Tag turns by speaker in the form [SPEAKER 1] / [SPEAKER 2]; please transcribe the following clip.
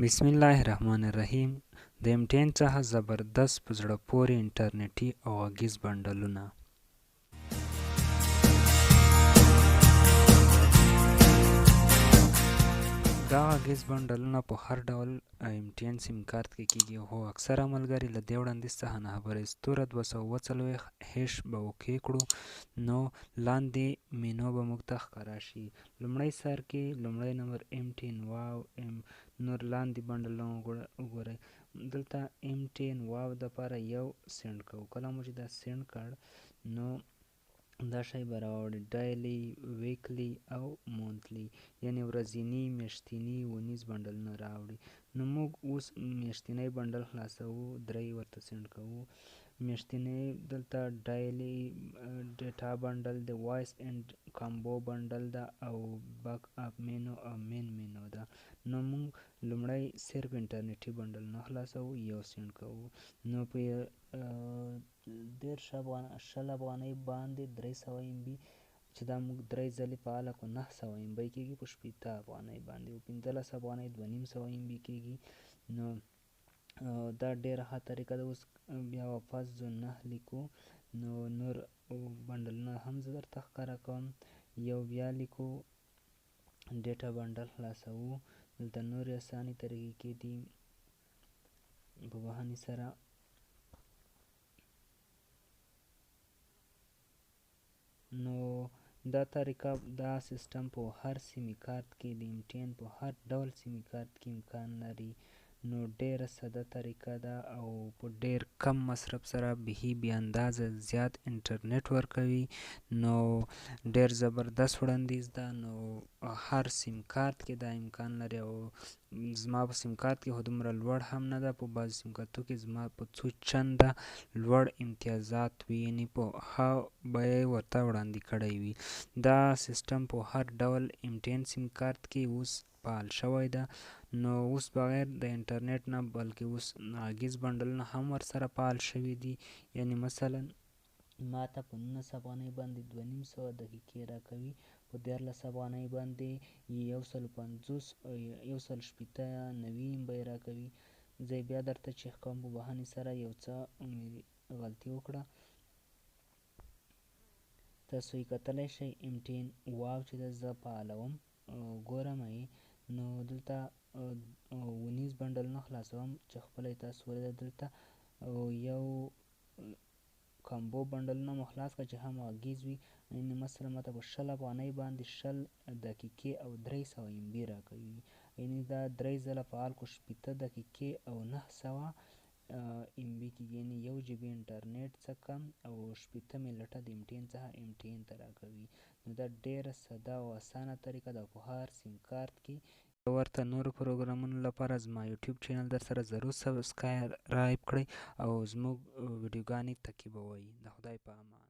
[SPEAKER 1] بسم الله الرحمن الرحیم. د MTN څخه زبردست په زړه پورې انټرنیټي او غږیز بنډلونه. دا غږیز بنډلونه په هر ډول MTN سیم کارت کې کېږي، خو اکثره ملګري له دې وړاندیز څخه ناخبره. ستوره 240 به اوکې کړو، نو لاندې مینو به موږ ته ښکاره شي. لومړی سر کې لومړی نمبر MTN واو نور لاندې بنډلونه وګورئ. دلته MTN واو دپاره یو سینډ کوو. کله مو چې دا سینډ کړ نو دا شی به راوړي ډایلي، ویکلي او مونتلي، یعنې ورځني، میاشتني، اونیز بنډلونه راوړي. نو موږ اوس میاشتنی بنډل خلاصوو، 3 ورته سینډ کوو. میاشتنی دلته ډایلي ډیټا بنډل د وایس اینډ کامبو بنډل ده او بک اپ مینو او مین مینو ده. نو موږ لومړی صرف انټرنیټي بنډلونه خلاصوو، یو سینډ کوو. نو په 10 افغانۍ باندې 300 MB چې دا موږ 3 ځلې فعاله کړو 900 MB کېږي، په 80 افغانۍ باندې 15 افغانۍ 250 MB کېږي. نو دا ډېره ښه طریقه ده. اوس بیا واپس ځو 9 لیکو، نو نور بنډلونه هم زه درته ښکاره کوم. یو بیا لیکو ډیټا بنډل خلاصوو. دلته نورې اسانې طریقې کې دي په بهانې سره. نو دا طریقه، دا سیستم په هر سیمې کارت کې د MTN په هر ډول سیمې کارت کې امکان لري. نو ډېره ساده طریقه ده او په ډېر کم مصرف سره بهي بې اندازه زیات انټرنیټ ورکوي. نو ډېر زبردست وړاندیز ده. نو هر سیم کارت کې دا امکان لري او زما په سیم کارت کې خو دومره لوړ هم نه ده، په بعضو سیم کارتو کې زما په څو چنده لوړ امتیازات وي، یعنې په ښه بیه یې ورته وړاندې کړی وي. دا سیستم په هر ډول MTN سیم کارت کې اوس فعال شوی ده. نو اوس بغیر د انټرنیټ نه بلکې اوس غږیز بنډلونه هم ورسره فعال شوي دي. یعنې مثلا ما ته په 19 افغانۍ باندې 250 دقیقې راکوي، په 14 افغانۍ باندې 150 90 MB راکوي. زه بیا درته چیک کوم په بهانې سره، یو څه غلطي وکړه. تاسو یې کتلی شئ MTN واو چې ده زه فعالوم، ګورم یې. نو دلته اونیز بنډلونه خلاصوم چې خپله یې تاسو ولیده. دلته یو کامبو بنډلونه مو خلاص کړه چې هم غږیز وي، یعنې مثلا ماته په 20 افغانۍ باندې 20 دقیقې او 300 MB راکوي. یعنې دا 3 ځله فعال کړو 80 دقیقې او 900 MB کېږي، یعنې 1 GB انټرنیټ څه کم او 80 منټه د MTN څخه MTN ته راکوي. نو دا ډېره ساده او اسانه طریقه ده په هر سیم کارت کې. ورته نورو پروګرامونو لپاره زما یوټیوب چینل در سره ضرور سبسکرایب کړئ او زموږ ویډیوګانې تعقیبوئ. د خدای په امان.